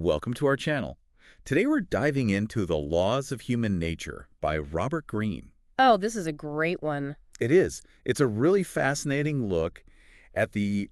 Welcome to our channel. Today we're diving into The Laws of Human Nature by Robert Greene. Oh, this is a great one. It is. It's a really fascinating look at the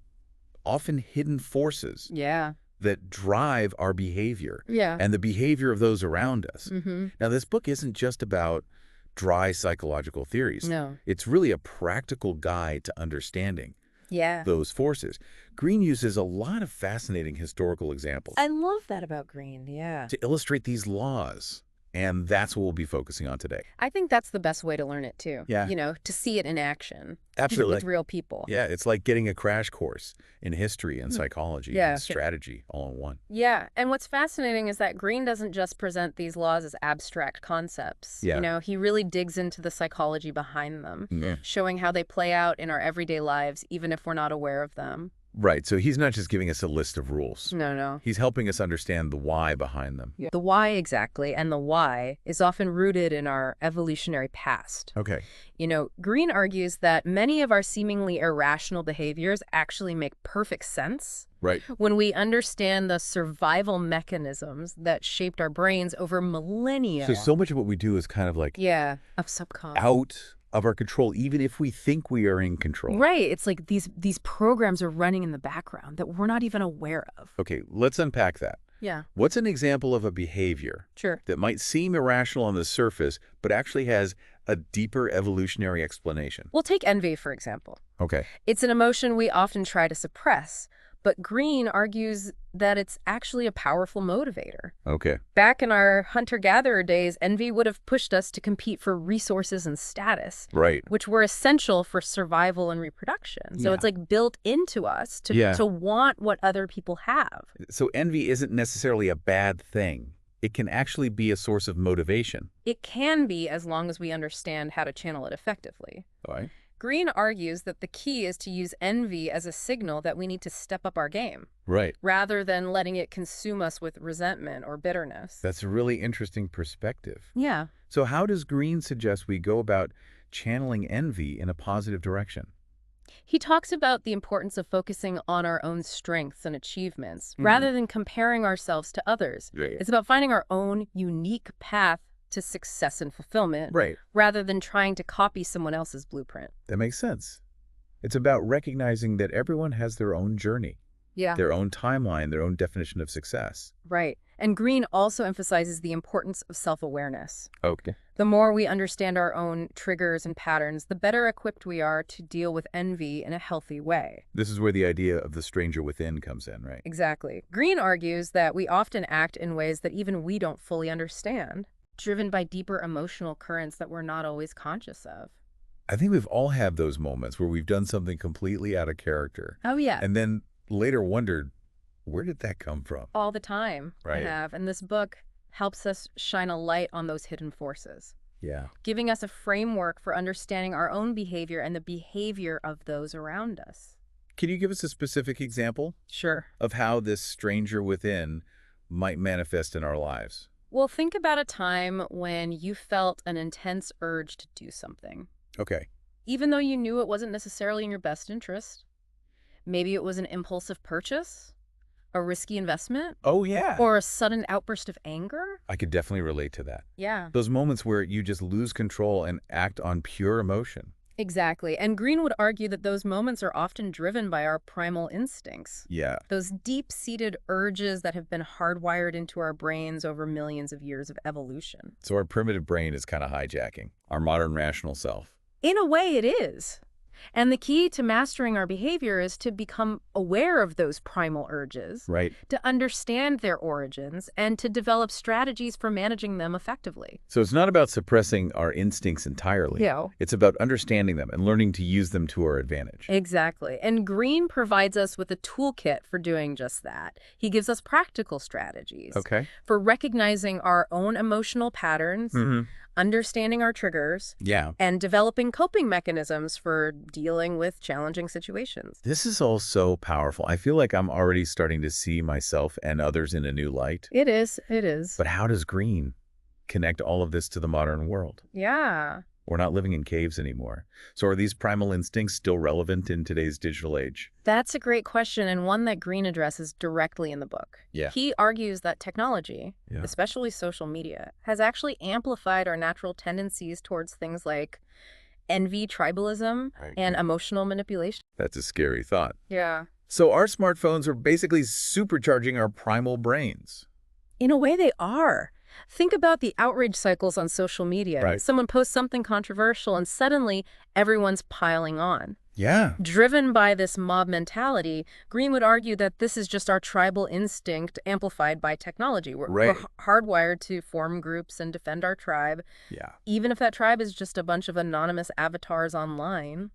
often hidden forces Yeah. that drive our behavior Yeah. and the behavior of those around us. Mm-hmm. Now, this book isn't just about dry psychological theories. No. It's really a practical guide to understanding Yeah. those forces. Greene uses a lot of fascinating historical examples I love that about Greene, yeah. to illustrate these laws, and that's what we'll be focusing on today. I think that's the best way to learn it, too. Yeah. You know, to see it in action. Absolutely. With real people. Yeah, it's like getting a crash course in history and psychology Yeah. and strategy all in one. Yeah, and what's fascinating is that Greene doesn't just present these laws as abstract concepts. Yeah. You know, he really digs into the psychology behind them, Yeah. showing how they play out in our everyday lives, even if we're not aware of them. Right, so he's not just giving us a list of rules. No. He's helping us understand the why behind them. The why exactly, and the why is often rooted in our evolutionary past. Okay. You know, Greene argues that many of our seemingly irrational behaviors actually make perfect sense Right. when we understand the survival mechanisms that shaped our brains over millennia. So much of what we do is kind of like Yeah, of subconscious. out of our control, even if we think we are in control. Right. It's like these programs are running in the background that we're not even aware of. Okay, let's unpack that. Yeah, What's an example of a behavior sure. that might seem irrational on the surface, but actually has a deeper evolutionary explanation? We'll take envy, for example. Okay. It's an emotion we often try to suppress, but Greene argues that it's actually a powerful motivator. Okay. Back in our hunter-gatherer days, envy would have pushed us to compete for resources and status, Right. which were essential for survival and reproduction. So Yeah. it's like built into us to, Yeah. to want what other people have. So envy isn't necessarily a bad thing. It can actually be a source of motivation. It can be, as long as we understand how to channel it effectively. All right. Greene argues that the key is to use envy as a signal that we need to step up our game, Right. rather than letting it consume us with resentment or bitterness. That's a really interesting perspective. Yeah. So how does Greene suggest we go about channeling envy in a positive direction? He talks about the importance of focusing on our own strengths and achievements, rather than comparing ourselves to others. Right. It's about finding our own unique path to success and fulfillment, Right. rather than trying to copy someone else's blueprint. That makes sense. It's about recognizing that everyone has their own journey, Yeah. their own timeline, their own definition of success. Right. And Greene also emphasizes the importance of self-awareness. Okay. The more we understand our own triggers and patterns, the better equipped we are to deal with envy in a healthy way. This is where the idea of the stranger within comes in, right? Exactly. Greene argues that we often act in ways that even we don't fully understand, driven by deeper emotional currents that we're not always conscious of. I think we've all had those moments where we've done something completely out of character Oh, yeah. and then later wondered, where did that come from? All the time. Right. I have. And this book helps us shine a light on those hidden forces, Yeah. giving us a framework for understanding our own behavior and the behavior of those around us. Can you give us a specific example Sure. of how this stranger within might manifest in our lives? Well, think about a time when you felt an intense urge to do something, Okay. even though you knew it wasn't necessarily in your best interest. Maybe it was an impulsive purchase, a risky investment, Oh, yeah. or a sudden outburst of anger. I could definitely relate to that. Yeah, Those moments where you just lose control and act on pure emotion. exactly. And Greene would argue that those moments are often driven by our primal instincts. Yeah. Those deep-seated urges that have been hardwired into our brains over millions of years of evolution. So our primitive brain is kind of hijacking our modern rational self. In a way, it is. And the key to mastering our behavior is to become aware of those primal urges, Right. to understand their origins, and to develop strategies for managing them effectively. So it's not about suppressing our instincts entirely. Yeah. It's about understanding them and learning to use them to our advantage. Exactly. And Greene provides us with a toolkit for doing just that. He gives us practical strategies Okay. for recognizing our own emotional patterns, understanding our triggers, Yeah. and developing coping mechanisms for dealing with challenging situations. This is all so powerful. I feel like I'm already starting to see myself and others in a new light. It is. It is. But how does Greene connect all of this to the modern world? Yeah. We're not living in caves anymore. So are these primal instincts still relevant in today's digital age? That's a great question, and one that Greene addresses directly in the book. Yeah. He argues that technology, Yeah. especially social media, has actually amplified our natural tendencies towards things like envy, tribalism, and emotional manipulation. That's a scary thought. Yeah. So our smartphones are basically supercharging our primal brains. In a way, they are. Think about the outrage cycles on social media. Right. Someone posts something controversial, and suddenly everyone's piling on. Yeah. Driven by this mob mentality, Greene would argue that this is just our tribal instinct amplified by technology. We're hardwired to form groups and defend our tribe, Yeah. even if that tribe is just a bunch of anonymous avatars online.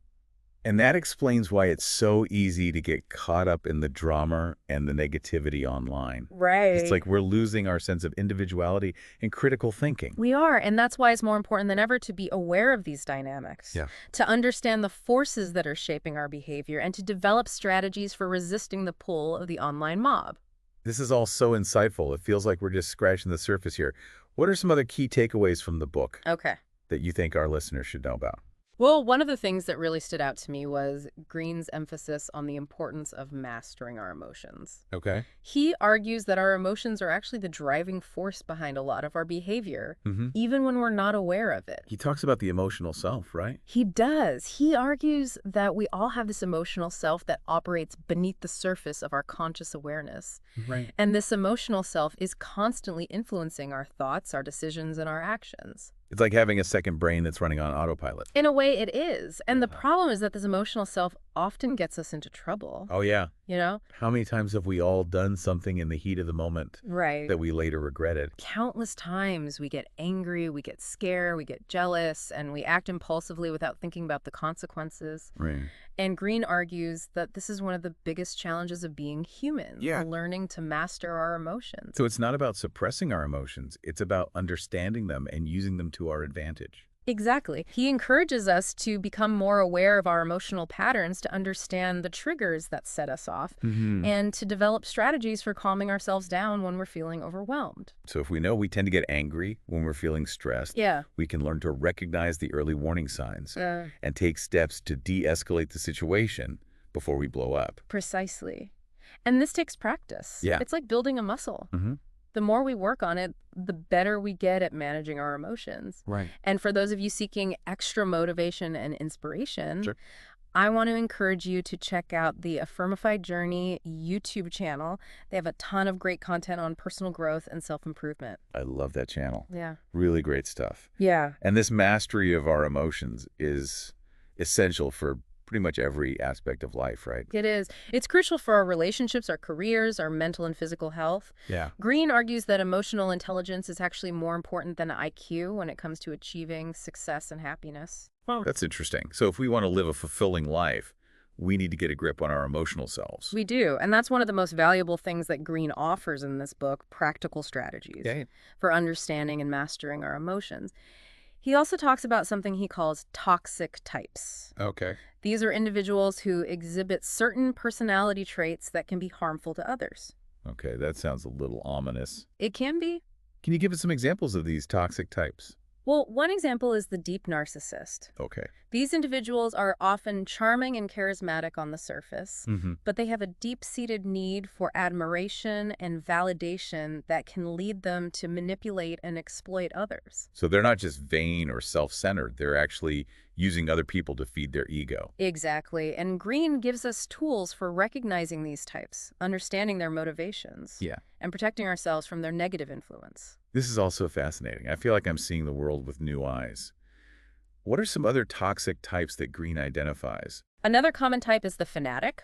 And that explains why it's so easy to get caught up in the drama and the negativity online. Right. It's like we're losing our sense of individuality and critical thinking. We are, and that's why it's more important than ever to be aware of these dynamics, Yeah. to understand the forces that are shaping our behavior, and to develop strategies for resisting the pull of the online mob. This is all so insightful. It feels like we're just scratching the surface here. What are some other key takeaways from the book Okay. that you think our listeners should know about? Well, one of the things that really stood out to me was Greene's emphasis on the importance of mastering our emotions. Okay. He argues that our emotions are actually the driving force behind a lot of our behavior, even when we're not aware of it. He talks about the emotional self, right? He does. He argues that we all have this emotional self that operates beneath the surface of our conscious awareness. Right. And this emotional self is constantly influencing our thoughts, our decisions, and our actions. It's like having a second brain that's running on autopilot. In a way, it is. And the problem is that this emotional self often gets us into trouble. Oh, yeah. You know? How many times have we all done something in the heat of the moment Right. that we later regretted? Countless times we get angry, we get scared, we get jealous, and we act impulsively without thinking about the consequences. Right. And Greene argues that this is one of the biggest challenges of being human, learning to master our emotions. So it's not about suppressing our emotions. It's about understanding them and using them to our advantage. Exactly. He encourages us to become more aware of our emotional patterns, to understand the triggers that set us off, and to develop strategies for calming ourselves down when we're feeling overwhelmed. So if we know we tend to get angry when we're feeling stressed, we can learn to recognize the early warning signs and take steps to de-escalate the situation before we blow up. Precisely. And this takes practice. Yeah. It's like building a muscle. The more we work on it, the better we get at managing our emotions. Right. And for those of you seeking extra motivation and inspiration, I want to encourage you to check out the Affirmified Journey YouTube channel. They have a ton of great content on personal growth and self-improvement. I love that channel. Yeah. Really great stuff. Yeah. And this mastery of our emotions is essential for pretty much every aspect of life, right? It is. It's crucial for our relationships, our careers, our mental and physical health. Yeah. Greene argues that emotional intelligence is actually more important than IQ when it comes to achieving success and happiness. Well, that's interesting. So if we want to live a fulfilling life, we need to get a grip on our emotional selves. We do. And that's one of the most valuable things that Greene offers in this book, practical strategies for understanding and mastering our emotions. He also talks about something he calls toxic types. Okay. These are individuals who exhibit certain personality traits that can be harmful to others. Okay, that sounds a little ominous. It can be. Can you give us some examples of these toxic types? Well, one example is the deep narcissist. Okay. These individuals are often charming and charismatic on the surface, but they have a deep-seated need for admiration and validation that can lead them to manipulate and exploit others. So they're not just vain or self-centered. They're actually using other people to feed their ego. Exactly. And Greene gives us tools for recognizing these types, understanding their motivations, and protecting ourselves from their negative influence. This is also fascinating. I feel like I'm seeing the world with new eyes. What are some other toxic types that Greene identifies? Another common type is the fanatic.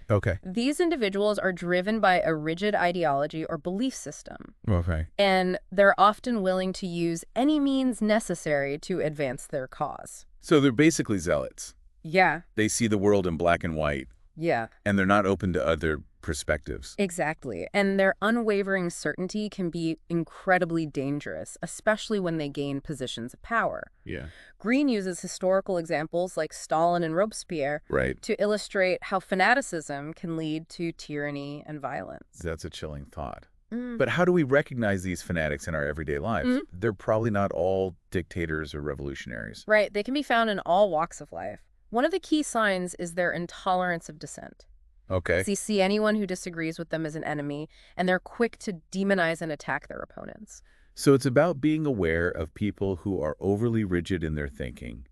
Okay. These individuals are driven by a rigid ideology or belief system. Okay. And they're often willing to use any means necessary to advance their cause. So they're basically zealots. Yeah. They see the world in black and white. Yeah. And they're not open to other perspectives. Exactly. And their unwavering certainty can be incredibly dangerous, especially when they gain positions of power. Yeah. Greene uses historical examples like Stalin and Robespierre to illustrate how fanaticism can lead to tyranny and violence. That's a chilling thought. But how do we recognize these fanatics in our everyday lives? They're probably not all dictators or revolutionaries. Right. They can be found in all walks of life. One of the key signs is their intolerance of dissent. Okay. They see anyone who disagrees with them as an enemy, and they're quick to demonize and attack their opponents. So it's about being aware of people who are overly rigid in their thinking,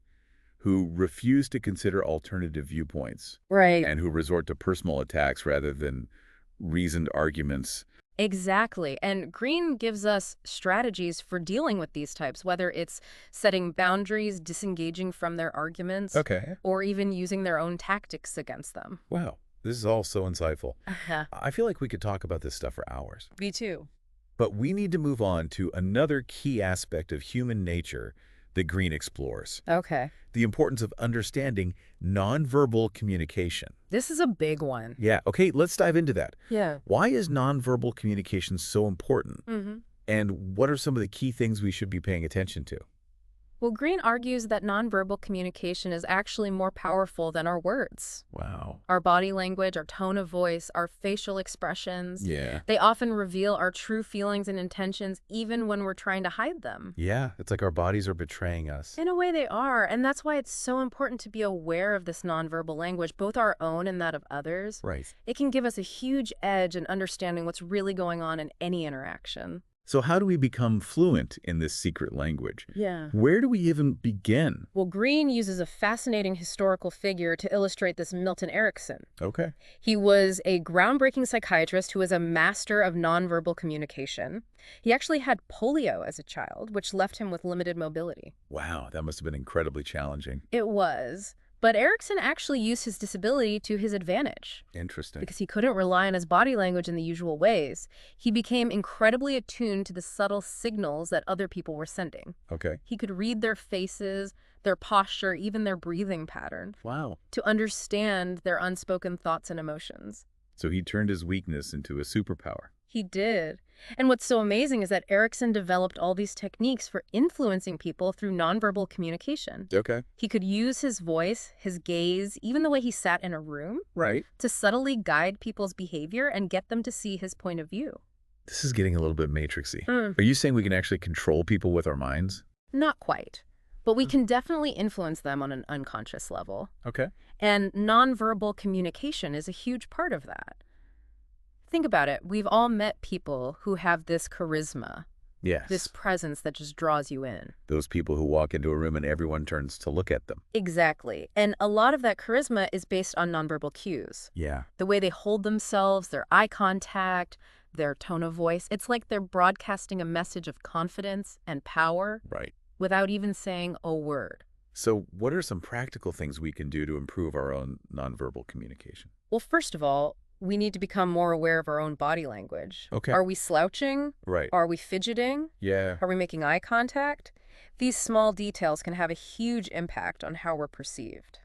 who refuse to consider alternative viewpoints, Right. and who resort to personal attacks rather than reasoned arguments. Exactly. And Greene gives us strategies for dealing with these types, whether it's setting boundaries, disengaging from their arguments, Okay. or even using their own tactics against them. Wow, this is all so insightful. Uh-huh. I feel like we could talk about this stuff for hours. Me too. But we need to move on to another key aspect of human nature that Greene explores. Okay. The importance of understanding nonverbal communication. This is a big one. Yeah, okay, let's dive into that. Yeah. Why is nonverbal communication so important? And what are some of the key things we should be paying attention to? Well, Greene argues that nonverbal communication is actually more powerful than our words. Wow. Our body language, our tone of voice, our facial expressions. Yeah. They often reveal our true feelings and intentions even when we're trying to hide them. Yeah, it's like our bodies are betraying us. In a way they are, and that's why it's so important to be aware of this nonverbal language, both our own and that of others. Right. It can give us a huge edge in understanding what's really going on in any interaction. So how do we become fluent in this secret language? Yeah. Where do we even begin? Well, Greene uses a fascinating historical figure to illustrate this: Milton Erickson. Okay. He was a groundbreaking psychiatrist who was a master of nonverbal communication. He actually had polio as a child, which left him with limited mobility. Wow, that must have been incredibly challenging. It was. But Erickson actually used his disability to his advantage. Interesting. Because he couldn't rely on his body language in the usual ways. He became incredibly attuned to the subtle signals that other people were sending. Okay. He could read their faces, their posture, even their breathing pattern. Wow. To understand their unspoken thoughts and emotions. So he turned his weakness into a superpower. He did. And what's so amazing is that Erickson developed all these techniques for influencing people through nonverbal communication. Okay. He could use his voice, his gaze, even the way he sat in a room, Right. to subtly guide people's behavior and get them to see his point of view. This is getting a little bit matrixy. Are you saying we can actually control people with our minds? Not quite. But we can definitely influence them on an unconscious level. Okay. And nonverbal communication is a huge part of that. Think about it. We've all met people who have this charisma. Yes. This presence that just draws you in. Those people who walk into a room and everyone turns to look at them. Exactly. And a lot of that charisma is based on nonverbal cues. Yeah. The way they hold themselves, their eye contact, their tone of voice. It's like they're broadcasting a message of confidence and power. Right. Without even saying a word. So what are some practical things we can do to improve our own nonverbal communication? Well, first of all, we need to become more aware of our own body language. Okay. Are we slouching? Right. Are we fidgeting? Yeah. Are we making eye contact? These small details can have a huge impact on how we're perceived.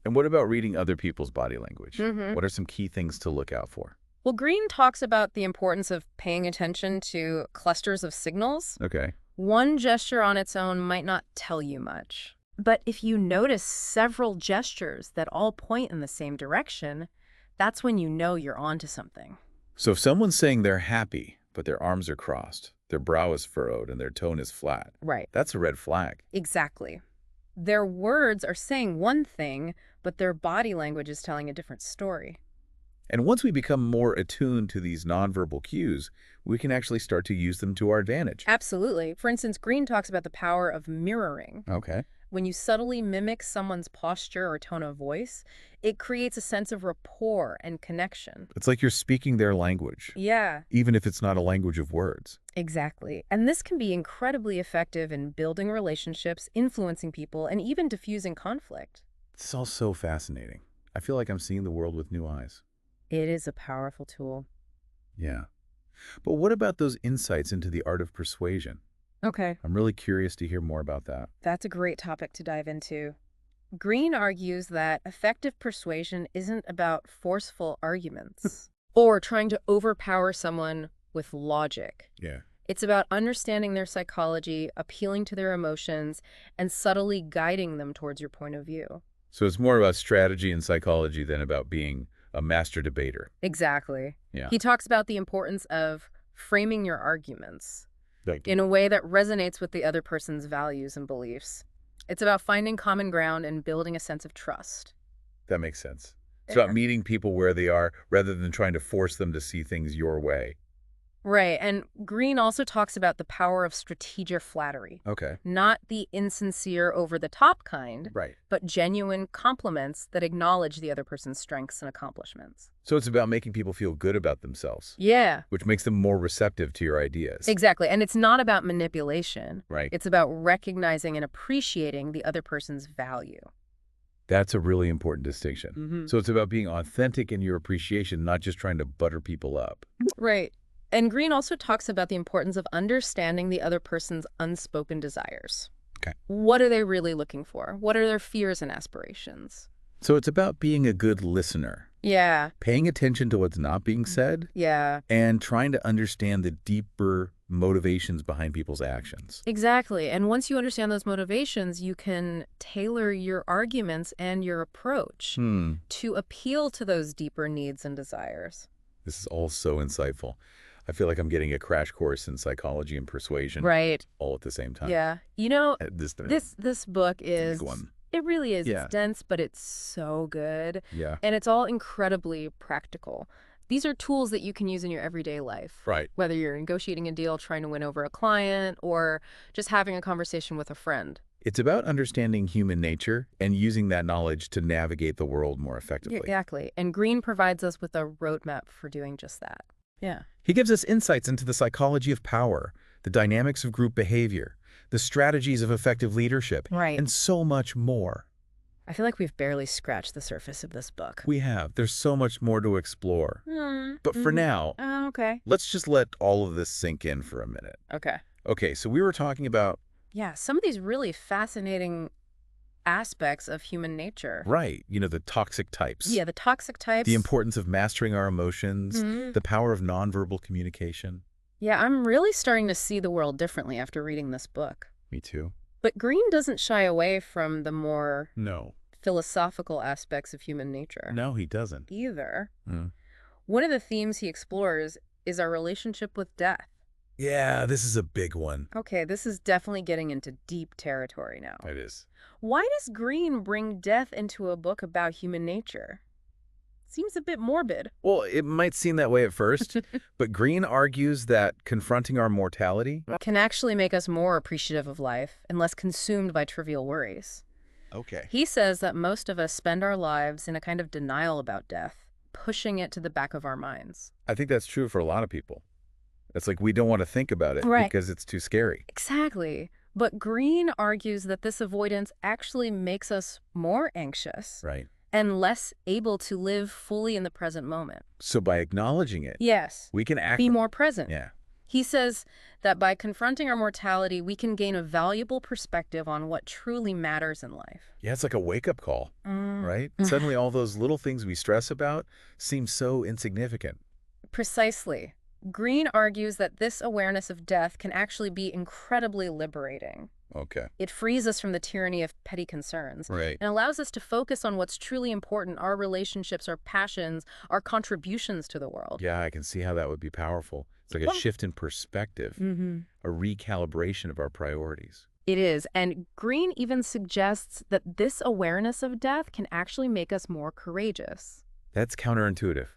And what about reading other people's body language? Mm-hmm. What are some key things to look out for? Well, Greene talks about the importance of paying attention to clusters of signals. Okay. One gesture on its own might not tell you much. But if you notice several gestures that all point in the same direction, that's when you know you're onto something. So if someone's saying they're happy, but their arms are crossed, their brow is furrowed, and their tone is flat, Right. that's a red flag. Exactly. Their words are saying one thing, but their body language is telling a different story. And once we become more attuned to these nonverbal cues, we can actually start to use them to our advantage. Absolutely. For instance, Greene talks about the power of mirroring. Okay. When you subtly mimic someone's posture or tone of voice, it creates a sense of rapport and connection. It's like you're speaking their language. Yeah. Even if it's not a language of words. Exactly. And this can be incredibly effective in building relationships, influencing people, and even diffusing conflict. It's all so fascinating. I feel like I'm seeing the world with new eyes. It is a powerful tool. Yeah. But what about those insights into the art of persuasion? Okay. I'm really curious to hear more about that. That's a great topic to dive into. Greene argues that effective persuasion isn't about forceful arguments or trying to overpower someone with logic. Yeah. It's about understanding their psychology, appealing to their emotions, and subtly guiding them towards your point of view. So it's more about strategy and psychology than about being a master debater. Exactly. Yeah. He talks about the importance of framing your arguments in a way that resonates with the other person's values and beliefs. It's about finding common ground and building a sense of trust. That makes sense. It's about meeting people where they are rather than trying to force them to see things your way. Right. And Greene also talks about the power of strategic flattery. Okay. Not the insincere, over-the-top kind, Right. but genuine compliments that acknowledge the other person's strengths and accomplishments. So it's about making people feel good about themselves. Yeah. Which makes them more receptive to your ideas. Exactly. And it's not about manipulation. Right. It's about recognizing and appreciating the other person's value. That's a really important distinction. So it's about being authentic in your appreciation, not just trying to butter people up. Right. And Greene also talks about the importance of understanding the other person's unspoken desires. Okay. What are they really looking for? What are their fears and aspirations? So it's about being a good listener. Yeah. Paying attention to what's not being said. Yeah. And trying to understand the deeper motivations behind people's actions. Exactly. And once you understand those motivations, you can tailor your arguments and your approach to appeal to those deeper needs and desires. This is all so insightful. I feel like I'm getting a crash course in psychology and persuasion. Right. All at the same time. Yeah. You know, this book is... Big one. It really is. Yeah. It's dense, but it's so good. Yeah. And it's all incredibly practical. These are tools that you can use in your everyday life. Right. Whether you're negotiating a deal, trying to win over a client, or just having a conversation with a friend. It's about understanding human nature and using that knowledge to navigate the world more effectively. Exactly. And Greene provides us with a roadmap for doing just that. Yeah. He gives us insights into the psychology of power, the dynamics of group behavior, the strategies of effective leadership, and so much more. I feel like we've barely scratched the surface of this book. We have. There's so much more to explore. But for now, let's just let all of this sink in for a minute. Okay. Okay, so we were talking about... Yeah, some of these really fascinating aspects of human nature. Right. You know, the toxic types. Yeah, the toxic types. The importance of mastering our emotions, the power of nonverbal communication. Yeah, I'm really starting to see the world differently after reading this book. Me too. But Greene doesn't shy away from the more philosophical aspects of human nature. No, he doesn't. Either. One of the themes he explores is our relationship with death. Yeah, this is a big one. Okay, this is definitely getting into deep territory now. It is. Why does Greene bring death into a book about human nature? Seems a bit morbid. Well, it might seem that way at first, but Greene argues that confronting our mortality can actually make us more appreciative of life and less consumed by trivial worries. Okay. He says that most of us spend our lives in a kind of denial about death, pushing it to the back of our minds. I think that's true for a lot of people. It's like we don't want to think about it because it's too scary. Exactly. But Greene argues that this avoidance actually makes us more anxious. Right. And less able to live fully in the present moment. So by acknowledging it, we can be more present. Yeah. He says that by confronting our mortality, we can gain a valuable perspective on what truly matters in life. Yeah, it's like a wake-up call, right? Suddenly all those little things we stress about seem so insignificant. Precisely. Greene argues that this awareness of death can actually be incredibly liberating. Okay. It frees us from the tyranny of petty concerns. Right. And allows us to focus on what's truly important, our relationships, our passions, our contributions to the world. Yeah, I can see how that would be powerful. It's like a shift in perspective, a recalibration of our priorities. It is. And Greene even suggests that this awareness of death can actually make us more courageous. That's counterintuitive.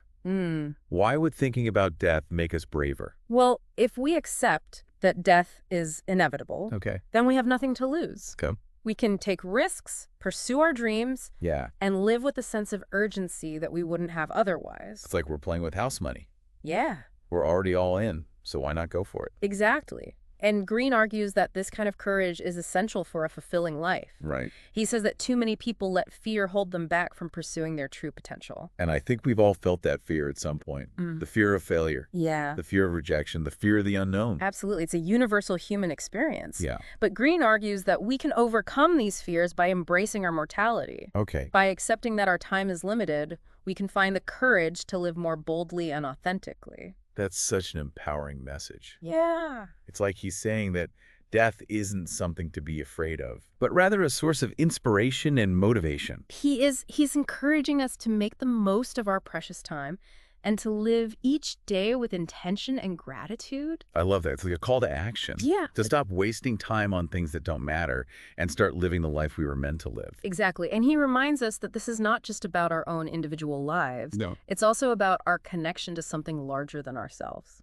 Why would thinking about death make us braver? Well, if we accept that death is inevitable, then we have nothing to lose. We can take risks, pursue our dreams, and live with a sense of urgency that we wouldn't have otherwise. It's like we're playing with house money. Yeah. We're already all in, so why not go for it? Exactly. And Greene argues that this kind of courage is essential for a fulfilling life. Right. He says that too many people let fear hold them back from pursuing their true potential. And I think we've all felt that fear at some point. The fear of failure. Yeah. The fear of rejection. The fear of the unknown. Absolutely. It's a universal human experience. Yeah. But Greene argues that we can overcome these fears by embracing our mortality. Okay. By accepting that our time is limited, we can find the courage to live more boldly and authentically. That's such an empowering message. Yeah. It's like he's saying that death isn't something to be afraid of, but rather a source of inspiration and motivation. He's encouraging us to make the most of our precious time and to live each day with intention and gratitude. I love that. It's like a call to action. Yeah. To stop wasting time on things that don't matter and start living the life we were meant to live. Exactly. And he reminds us that this is not just about our own individual lives. No. It's also about our connection to something larger than ourselves.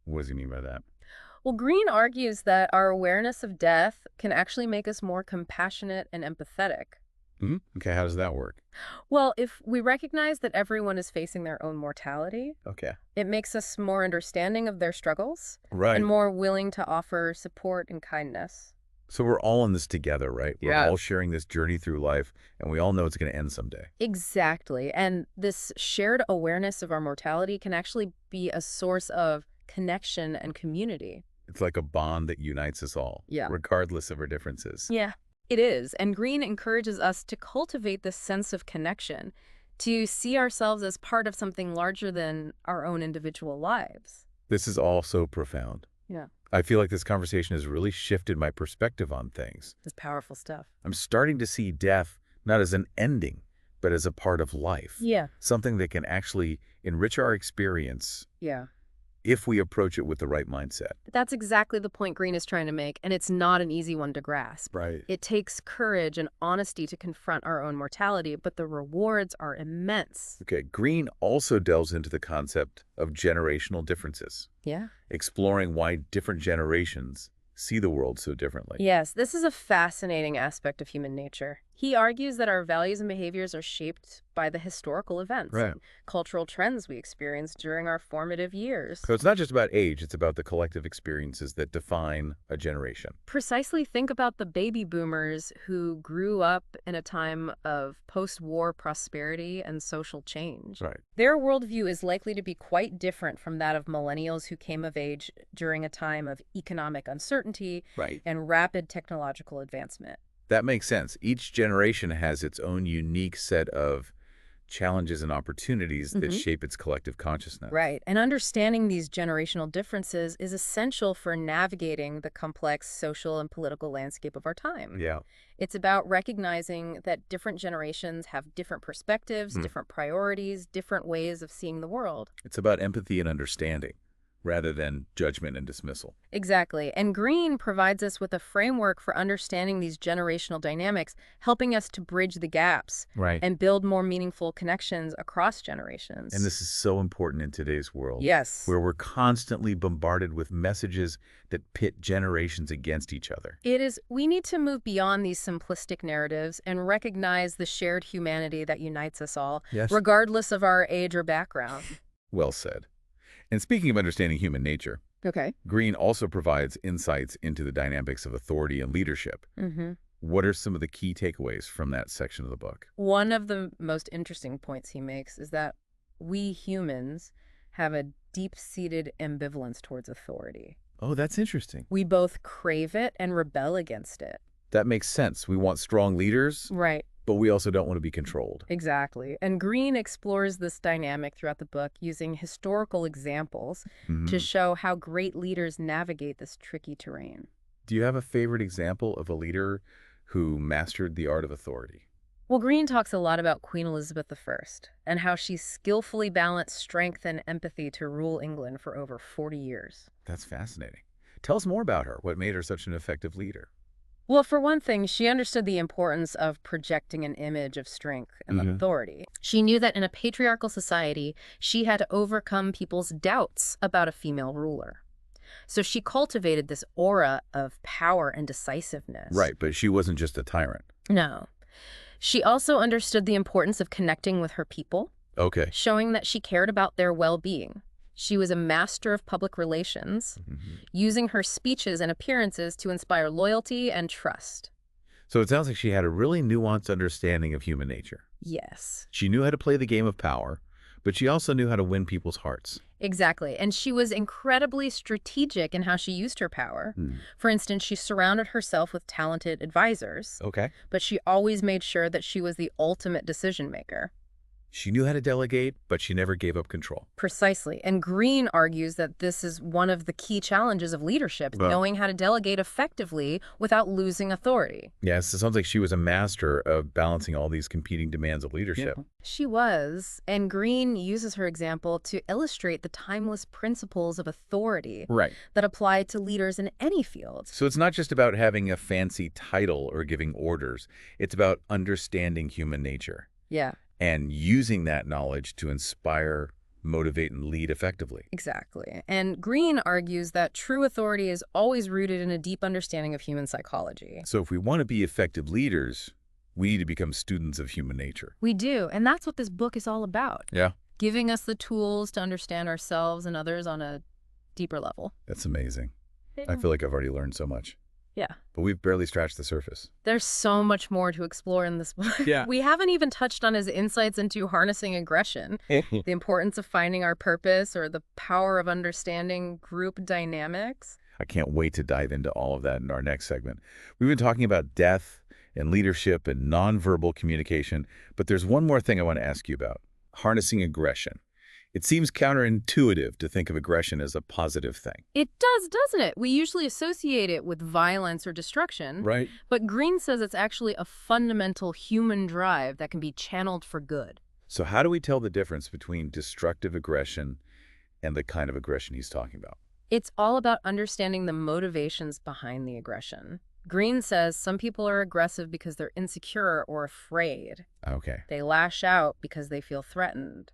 What does he mean by that? Well, Greene argues that our awareness of death can actually make us more compassionate and empathetic. Okay, how does that work? Well, if we recognize that everyone is facing their own mortality, Okay. it makes us more understanding of their struggles Right. and more willing to offer support and kindness. So we're all in this together, right? Yeah. We're all sharing this journey through life, and we all know it's going to end someday. Exactly. And this shared awareness of our mortality can actually be a source of connection and community. It's like a bond that unites us all, regardless of our differences. Yeah, it is. And Greene encourages us to cultivate this sense of connection, to see ourselves as part of something larger than our own individual lives. This is all so profound. Yeah. I feel like this conversation has really shifted my perspective on things. It's powerful stuff. I'm starting to see death not as an ending, but as a part of life. Yeah. Something that can actually enrich our experience. Yeah. If we approach it with the right mindset. That's exactly the point Greene is trying to make, and it's not an easy one to grasp. Right. It takes courage and honesty to confront our own mortality, but the rewards are immense. Okay, Greene also delves into the concept of generational differences. Yeah. Exploring why different generations see the world so differently. Yes, this is a fascinating aspect of human nature. He argues that our values and behaviors are shaped by the historical events, and cultural trends we experienced during our formative years. So it's not just about age, it's about the collective experiences that define a generation. Precisely. Think about the baby boomers who grew up in a time of post-war prosperity and social change. Right. Their worldview is likely to be quite different from that of millennials who came of age during a time of economic uncertainty and rapid technological advancement. That makes sense. Each generation has its own unique set of challenges and opportunities that shape its collective consciousness. Right. And understanding these generational differences is essential for navigating the complex social and political landscape of our time. Yeah. It's about recognizing that different generations have different perspectives, different priorities, different ways of seeing the world. It's about empathy and understanding, rather than judgment and dismissal. Exactly. And Greene provides us with a framework for understanding these generational dynamics, helping us to bridge the gaps and build more meaningful connections across generations. And this is so important in today's world. Yes. Where we're constantly bombarded with messages that pit generations against each other. It is. We need to move beyond these simplistic narratives and recognize the shared humanity that unites us all, regardless of our age or background. Well said. And speaking of understanding human nature, Greene also provides insights into the dynamics of authority and leadership. What are some of the key takeaways from that section of the book? One of the most interesting points he makes is that we humans have a deep-seated ambivalence towards authority. Oh, that's interesting. We both crave it and rebel against it. That makes sense. We want strong leaders. Right. But we also don't want to be controlled. Exactly. And Greene explores this dynamic throughout the book using historical examples to show how great leaders navigate this tricky terrain. Do you have a favorite example of a leader who mastered the art of authority? Well, Greene talks a lot about Queen Elizabeth I and how she skillfully balanced strength and empathy to rule England for over 40 years. That's fascinating. Tell us more about her. What made her such an effective leader? Well, for one thing, she understood the importance of projecting an image of strength and authority. She knew that in a patriarchal society, she had to overcome people's doubts about a female ruler. So she cultivated this aura of power and decisiveness. Right, but she wasn't just a tyrant. No. She also understood the importance of connecting with her people, showing that she cared about their well-being. She was a master of public relations, using her speeches and appearances to inspire loyalty and trust. So it sounds like she had a really nuanced understanding of human nature. Yes. She knew how to play the game of power, but she also knew how to win people's hearts. Exactly. And she was incredibly strategic in how she used her power. For instance, she surrounded herself with talented advisors. But she always made sure that she was the ultimate decision maker. She knew how to delegate, but she never gave up control. Precisely. And Greene argues that this is one of the key challenges of leadership, knowing how to delegate effectively without losing authority. Yes, it sounds like she was a master of balancing all these competing demands of leadership. Yeah. She was. And Greene uses her example to illustrate the timeless principles of authority that apply to leaders in any field. So it's not just about having a fancy title or giving orders. It's about understanding human nature. Yeah. And using that knowledge to inspire, motivate, and lead effectively. Exactly. And Greene argues that true authority is always rooted in a deep understanding of human psychology. So if we want to be effective leaders, we need to become students of human nature. We do. And that's what this book is all about. Yeah. Giving us the tools to understand ourselves and others on a deeper level. That's amazing. I feel like I've already learned so much. Yeah. But we've barely scratched the surface. There's so much more to explore in this book. Yeah. We haven't even touched on his insights into harnessing aggression, the importance of finding our purpose, or the power of understanding group dynamics. I can't wait to dive into all of that in our next segment. We've been talking about death and leadership and nonverbal communication, but there's one more thing I want to ask you about: harnessing aggression. It seems counterintuitive to think of aggression as a positive thing. It does, doesn't it? We usually associate it with violence or destruction. Right. But Greene says it's actually a fundamental human drive that can be channeled for good. So how do we tell the difference between destructive aggression and the kind of aggression he's talking about? It's all about understanding the motivations behind the aggression. Greene says some people are aggressive because they're insecure or afraid. Okay. They lash out because they feel threatened.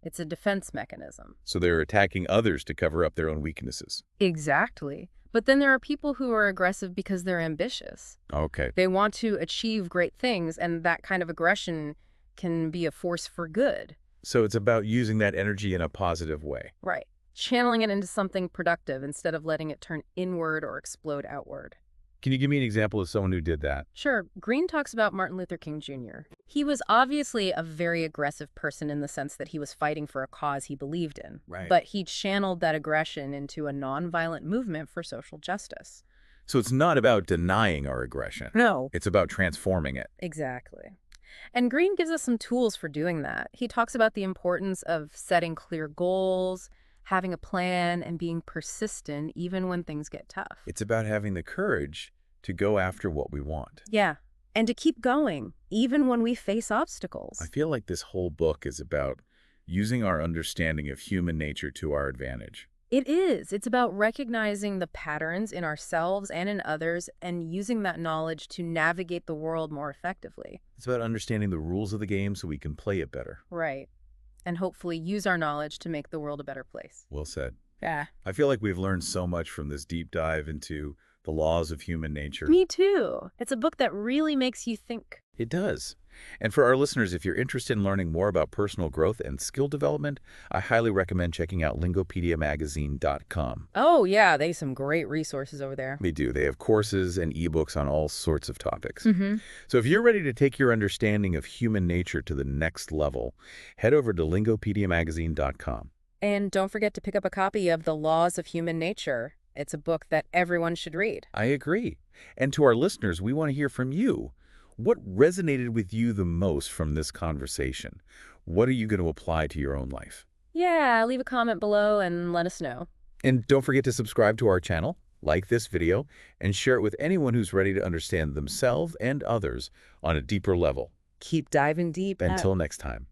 It's a defense mechanism. So they're attacking others to cover up their own weaknesses. Exactly. But then there are people who are aggressive because they're ambitious. Okay. They want to achieve great things, and that kind of aggression can be a force for good. So it's about using that energy in a positive way. Right. Channeling it into something productive instead of letting it turn inward or explode outward. Can you give me an example of someone who did that? Sure. Greene talks about Martin Luther King Jr. He was obviously a very aggressive person in the sense that he was fighting for a cause he believed in. Right. But he channeled that aggression into a nonviolent movement for social justice. So it's not about denying our aggression. No. It's about transforming it. Exactly. And Greene gives us some tools for doing that. He talks about the importance of setting clear goals, having a plan, and being persistent even when things get tough. It's about having the courage to go after what we want. Yeah, and to keep going, even when we face obstacles. I feel like this whole book is about using our understanding of human nature to our advantage. It is. It's about recognizing the patterns in ourselves and in others and using that knowledge to navigate the world more effectively. It's about understanding the rules of the game so we can play it better. Right. And hopefully use our knowledge to make the world a better place. Well said. Yeah. I feel like we've learned so much from this deep dive into the laws of human nature. Me too. It's a book that really makes you think. It does. And for our listeners, if you're interested in learning more about personal growth and skill development, I highly recommend checking out lingopediamagazine.com. Oh, yeah. They have some great resources over there. They do. They have courses and ebooks on all sorts of topics. Mm-hmm. So if you're ready to take your understanding of human nature to the next level, head over to lingopediamagazine.com. And don't forget to pick up a copy of The Laws of Human Nature. It's a book that everyone should read. I agree. And to our listeners, we want to hear from you. What resonated with you the most from this conversation? What are you going to apply to your own life? Yeah, leave a comment below and let us know. And don't forget to subscribe to our channel, like this video, and share it with anyone who's ready to understand themselves and others on a deeper level. Keep diving deep. Until next time.